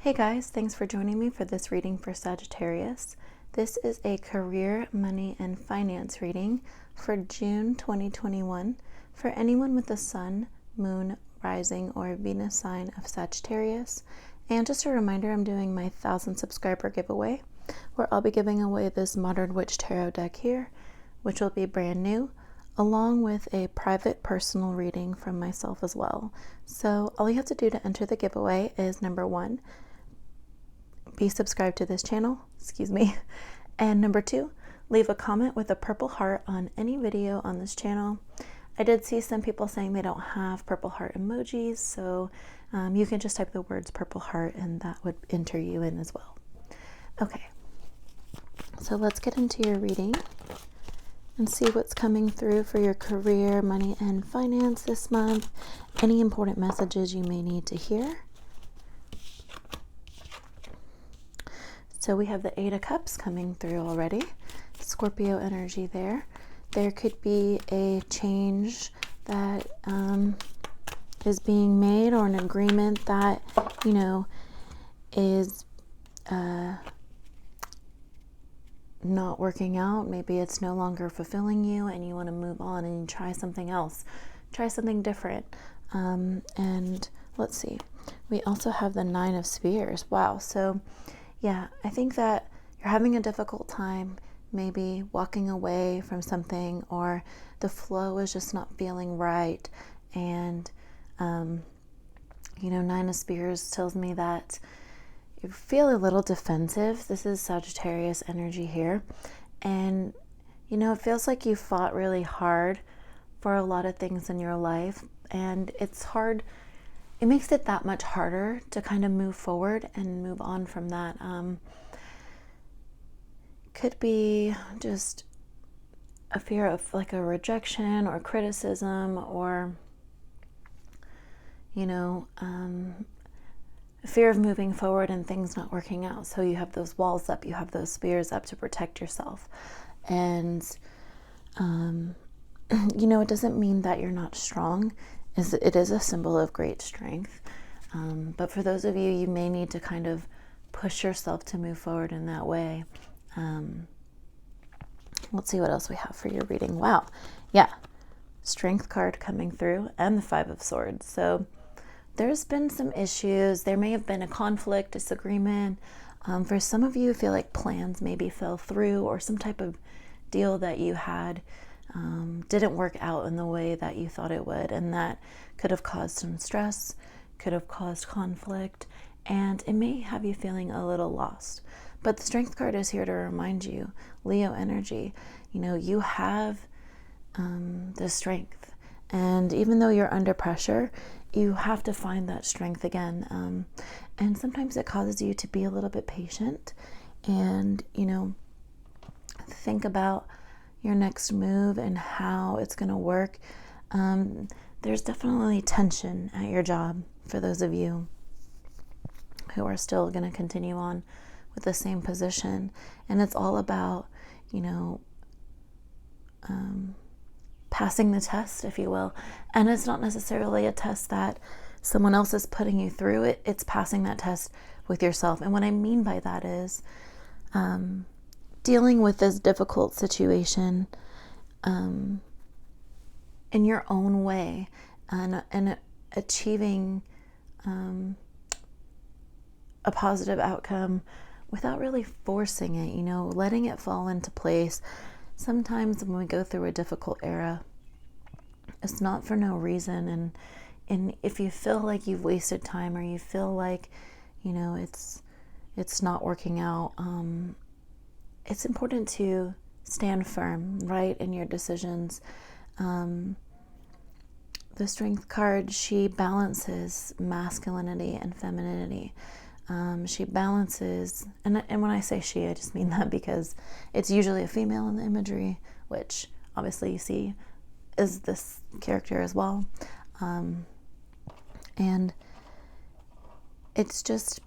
Hey guys, thanks for joining me for this reading for Sagittarius. This is a career, money, and finance reading for June 2021 for anyone with the Sun, Moon, Rising, or Venus sign of Sagittarius. And just a reminder, I'm doing my 1,000 subscriber giveaway where I'll be giving away this Modern Witch Tarot deck here, which will be brand new, along with a private personal reading from myself as well. So all you have to do to enter the giveaway is number 1, be subscribed to this channel, and number 2, leave a comment with a purple heart on any video on this channel. I did see some people saying they don't have purple heart emojis, so you can just type the words purple heart and that would enter you in as well. Okay, so let's get into your reading and see what's coming through for your career, money, and finance this month. Any important messages you may need to hear. So we have the 8 of Cups coming through already. Scorpio energy there. There could be a change that is being made, or an agreement that, is not working out. Maybe it's no longer fulfilling you and you want to move on and you try something else. Try something different. And let's see. We also have the 9 of Spears. Wow. So yeah, I think that you're having a difficult time maybe walking away from something, or the flow is just not feeling right. And, 9 of Spears tells me that you feel a little defensive. This is Sagittarius energy here. And, it feels like you fought really hard for a lot of things in your life. And it's hard. It makes it that much harder to kind of move forward and move on from that. Could be just a fear of like a rejection or criticism, or, a fear of moving forward and things not working out. So you have those walls up, you have those spears up to protect yourself. And, it doesn't mean that you're not strong. It is a symbol of great strength. But for those of you, you may need to kind of push yourself to move forward in that way. Let's see what else we have for your reading. Wow. Yeah. Strength card coming through, and the 5 of Swords. So there's been some issues. There may have been a conflict, disagreement. For some of you, I feel like plans maybe fell through, or some type of deal that you had didn't work out in the way that you thought it would, and that could have caused some stress, could have caused conflict, and it may have you feeling a little lost. But the Strength card is here to remind you, Leo energy, you have the strength, and even though you're under pressure, you have to find that strength again. And sometimes it causes you to be a little bit patient and, think about your next move and how it's going to work. There's definitely tension at your job for those of you who are still going to continue on with the same position. And it's all about, passing the test, if you will. And it's not necessarily a test that someone else is putting you through. It's passing that test with yourself. And what I mean by that is dealing with this difficult situation in your own way, and achieving a positive outcome without really forcing it, letting it fall into place. Sometimes when we go through a difficult era, it's not for no reason. And if you feel like you've wasted time, or you feel like, it's not working out, it's important to stand firm, right, in your decisions. The Strength card, she balances masculinity and femininity. She balances, and when I say she, I just mean that because it's usually a female in the imagery, which obviously you see is this character as well. And it's just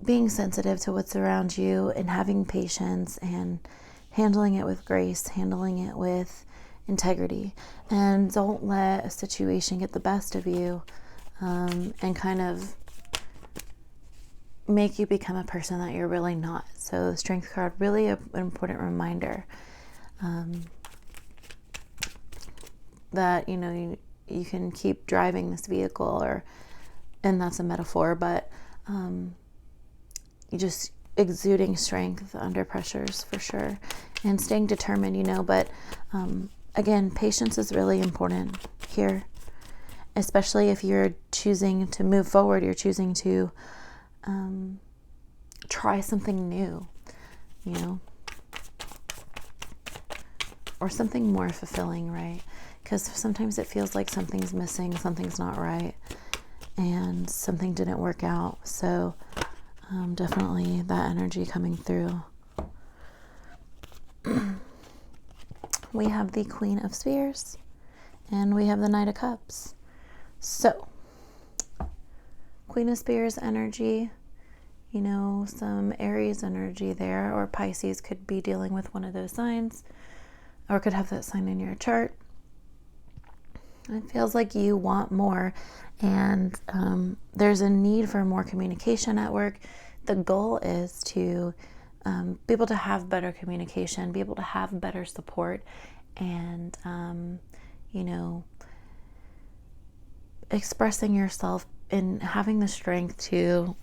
being sensitive to what's around you and having patience and handling it with grace, handling it with integrity. And don't let a situation get the best of you, and kind of make you become a person that you're really not. So the Strength card, really an important reminder that, you know, you can keep driving this vehicle, and that's a metaphor, but you just exuding strength under pressures for sure, and staying determined, you know. But again, patience is really important here, especially if you're choosing to move forward, you're choosing to try something new, you know, or something more fulfilling, right? Because sometimes it feels like something's missing, something's not right, and something didn't work out. So definitely that energy coming through. We have the Queen of Spears and we have the Knight of Cups. So Queen of Spears energy, you know, some Aries energy there, or Pisces could be dealing with one of those signs, or could have that sign in your chart. It feels like you want more, and there's a need for more communication at work. The goal is to be able to have better communication, be able to have better support, and, you know, expressing yourself and having the strength to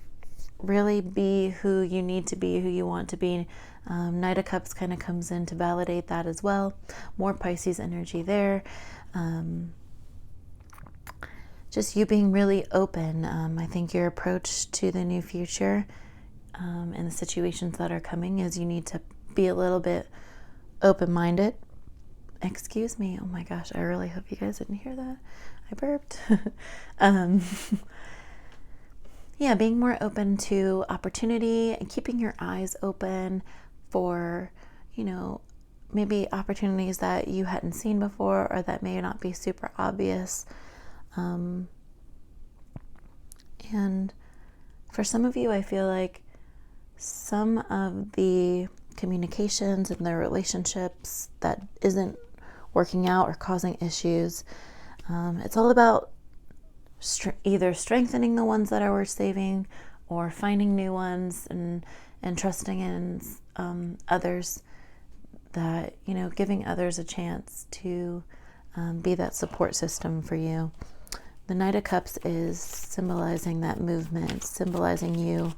really be who you need to be, who you want to be. Knight of Cups kind of comes in to validate that as well. More Pisces energy there. Just you being really open. I think your approach to the new future and the situations that are coming is you need to be a little bit open-minded. Excuse me. Oh my gosh, I really hope you guys didn't hear that. I burped. Yeah, being more open to opportunity and keeping your eyes open for, you know, maybe opportunities that you hadn't seen before or that may not be super obvious. And for some of you, I feel like some of the communications and the relationships that isn't working out or causing issues, it's all about either strengthening the ones that are worth saving or finding new ones and trusting in others, that, you know, giving others a chance to be that support system for you. The Knight of Cups is symbolizing that movement, symbolizing you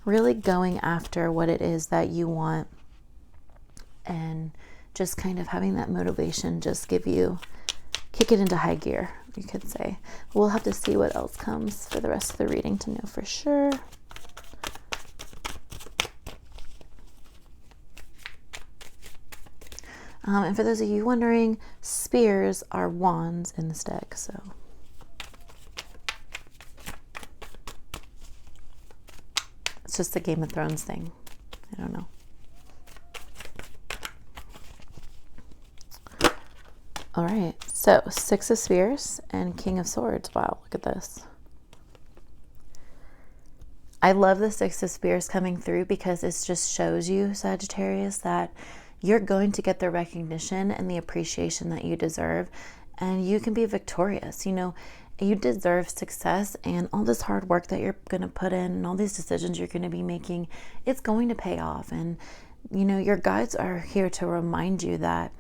really going after what it is that you want, and just kind of having that motivation just kick it into high gear, you could say. We'll have to see what else comes for the rest of the reading to know for sure. And for those of you wondering, spears are wands in this deck, so it's just a Game of Thrones thing. I don't know. All right, so Six of Spears and King of Swords. Wow, look at this. I love the Six of Spears coming through because it just shows you, Sagittarius, that you're going to get the recognition and the appreciation that you deserve, and you can be victorious. You know, you deserve success, and all this hard work that you're going to put in and all these decisions you're going to be making, it's going to pay off. And, you know, your guides are here to remind you that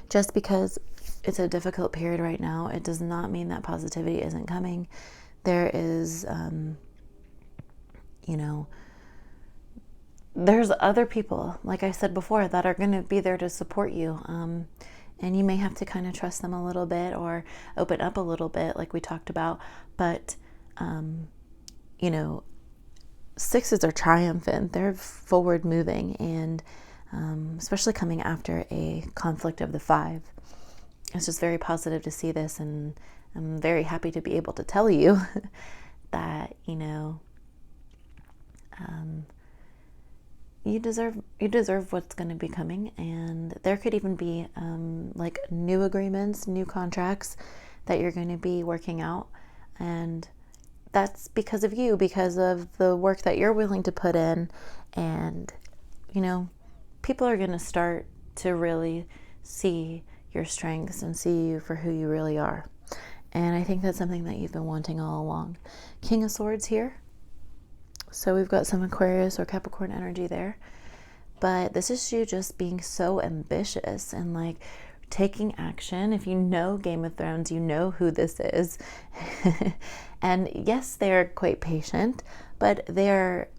just because it's a difficult period right now, it does not mean that positivity isn't coming. There is, you know, there's other people, like I said before, that are going to be there to support you. And you may have to kind of trust them a little bit or open up a little bit, like we talked about. But, you know, sixes are triumphant. They're forward moving, and especially coming after a conflict of the five. It's just very positive to see this, and I'm very happy to be able to tell you that, you know, you deserve what's going to be coming, and there could even be like new agreements, new contracts that you're going to be working out, and that's because of you, because of the work that you're willing to put in. And, you know, people are going to start to really see your strengths and see you for who you really are. And I think that's something that you've been wanting all along. King of Swords here. So we've got some Aquarius or Capricorn energy there. But this is you just being so ambitious and like taking action. If you know Game of Thrones, you know who this is. And yes, they're quite patient, but they're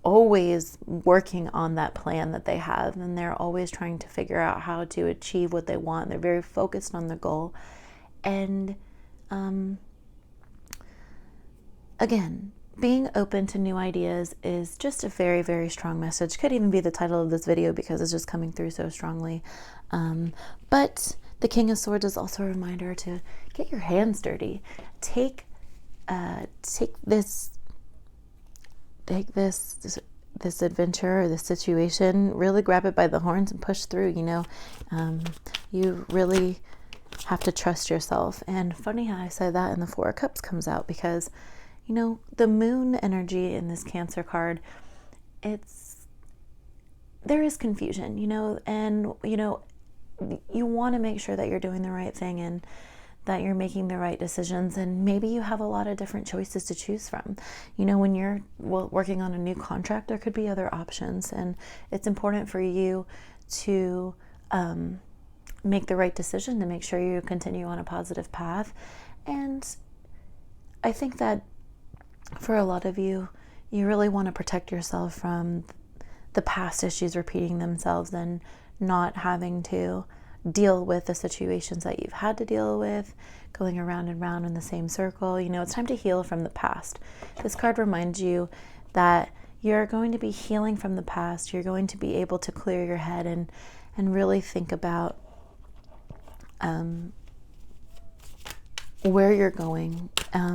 always working on that plan that they have, and they're always trying to figure out how to achieve what they want. They're very focused on the goal. And again, being open to new ideas is just a very, very strong message. Could even be the title of this video because it's just coming through so strongly. But the King of Swords is also a reminder to get your hands dirty. Take this adventure or this situation, really grab it by the horns and push through. You really have to trust yourself. And funny how I said that, and the Four of Cups comes out because the moon energy in this Cancer card, there is confusion, and you want to make sure that you're doing the right thing and that you're making the right decisions. And maybe you have a lot of different choices to choose from. When you're working on a new contract, there could be other options, and it's important for you to make the right decision to make sure you continue on a positive path. And I think that for a lot of you, you really want to protect yourself from the past issues repeating themselves and not having to deal with the situations that you've had to deal with, going around and round in the same circle. It's time to heal from the past. This card reminds you that you're going to be healing from the past. You're going to be able to clear your head and really think about where you're going.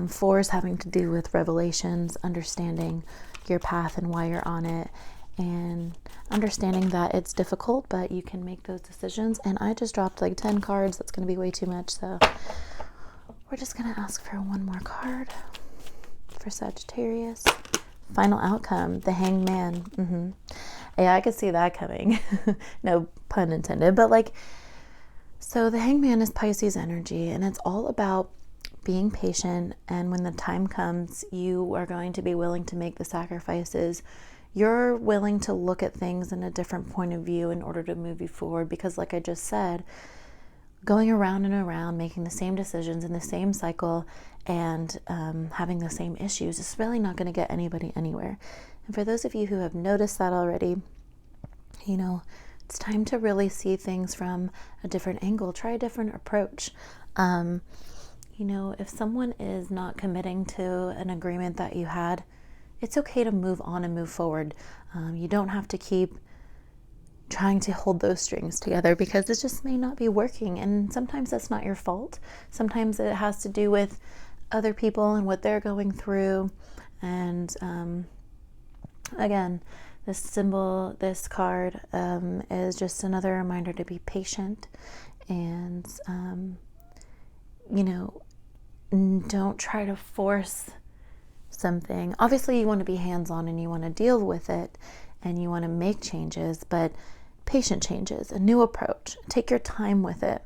Fours having to do with revelations, understanding your path and why you're on it, and understanding that it's difficult, but you can make those decisions. And I just dropped like 10 cards. That's going to be way too much. So we're just going to ask for one more card for Sagittarius. Final outcome, the Hangman. Yeah, I could see that coming. No pun intended. But so the Hangman is Pisces energy, and it's all about being patient. And when the time comes, you are going to be willing to make the sacrifices. You're willing to look at things in a different point of view in order to move you forward. Because like I just said, going around and around, making the same decisions in the same cycle and having the same issues is really not going to get anybody anywhere. And for those of you who have noticed that already, it's time to really see things from a different angle. Try a different approach. If someone is not committing to an agreement that you had, it's okay to move on and move forward. You don't have to keep trying to hold those strings together because it just may not be working. And sometimes that's not your fault. Sometimes it has to do with other people and what they're going through. And again, this symbol, this card is just another reminder to be patient and, don't try to force something. Obviously, you want to be hands-on and you want to deal with it and you want to make changes, but patient changes, a new approach. Take your time with it.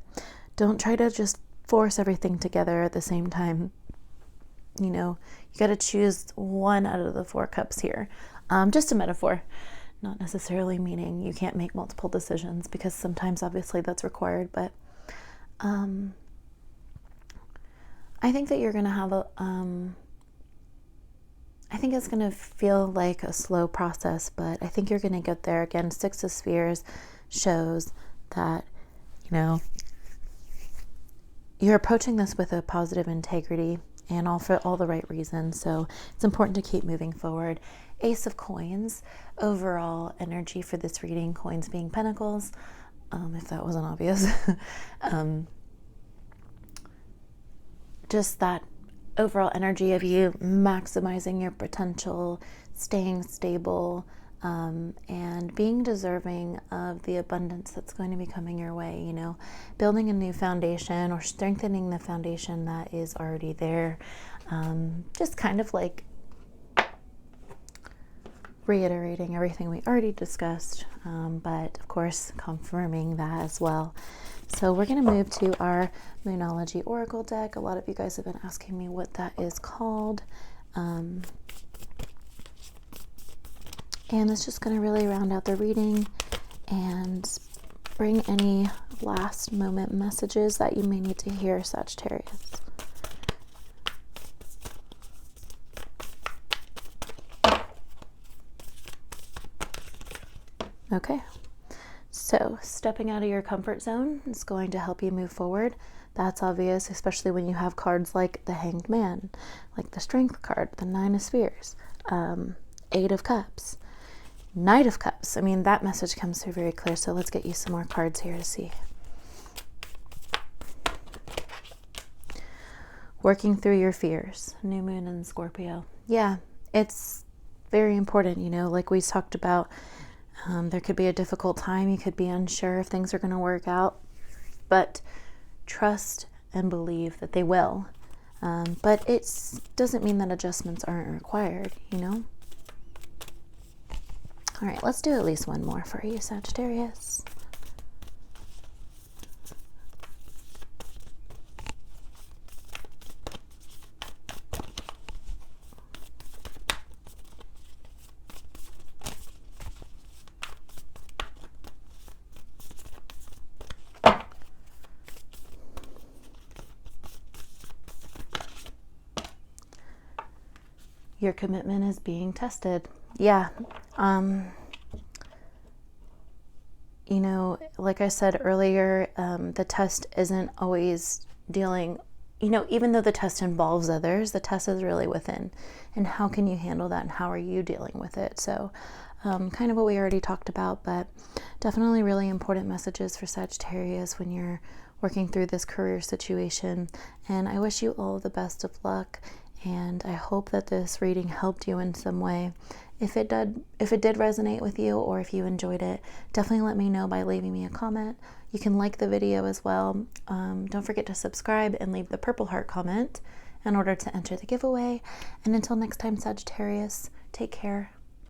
Don't try to just force everything together at the same time. You got to choose one out of the Four Cups here. Just a metaphor, not necessarily meaning you can't make multiple decisions, because sometimes obviously that's required, but I think that you're going to have I think it's going to feel like a slow process, but I think you're going to get there. Again, Six of Spheres shows that, you're approaching this with a positive integrity and all for all the right reasons. So it's important to keep moving forward. Ace of Coins, overall energy for this reading, coins being pentacles, if that wasn't obvious. Just that overall energy of you maximizing your potential, staying stable, and being deserving of the abundance that's going to be coming your way, building a new foundation or strengthening the foundation that is already there. Just kind of like reiterating everything we already discussed, but of course confirming that as well. So we're going to move to our Moonology Oracle deck. A lot of you guys have been asking me what that is called. And it's just going to really round out the reading and bring any last moment messages that you may need to hear, Sagittarius. Okay, so stepping out of your comfort zone is going to help you move forward. That's obvious, especially when you have cards like the Hanged Man, like the Strength card, the Nine of Spears, Eight of Cups, Knight of Cups. I mean, that message comes through very clear, so let's get you some more cards here to see. Working through your fears, New Moon in Scorpio. Yeah, it's very important, you know, like we talked about. There could be a difficult time. You could be unsure if things are going to work out, but trust and believe that they will. But it doesn't mean that adjustments aren't required, you know? All right, let's do at least one more for you, Sagittarius. Your commitment is being tested. Yeah. You know, like I said earlier, the test isn't always dealing, you know, even though the test involves others, the test is really within. And how can you handle that, and how are you dealing with it? So kind of what we already talked about, but definitely really important messages for Sagittarius when you're working through this career situation. And I wish you all the best of luck. And I hope that this reading helped you in some way. If it did resonate with you, or if you enjoyed it, definitely let me know by leaving me a comment. You can like the video as well. Don't forget to subscribe and leave the purple heart comment in order to enter the giveaway. And until next time, Sagittarius, take care.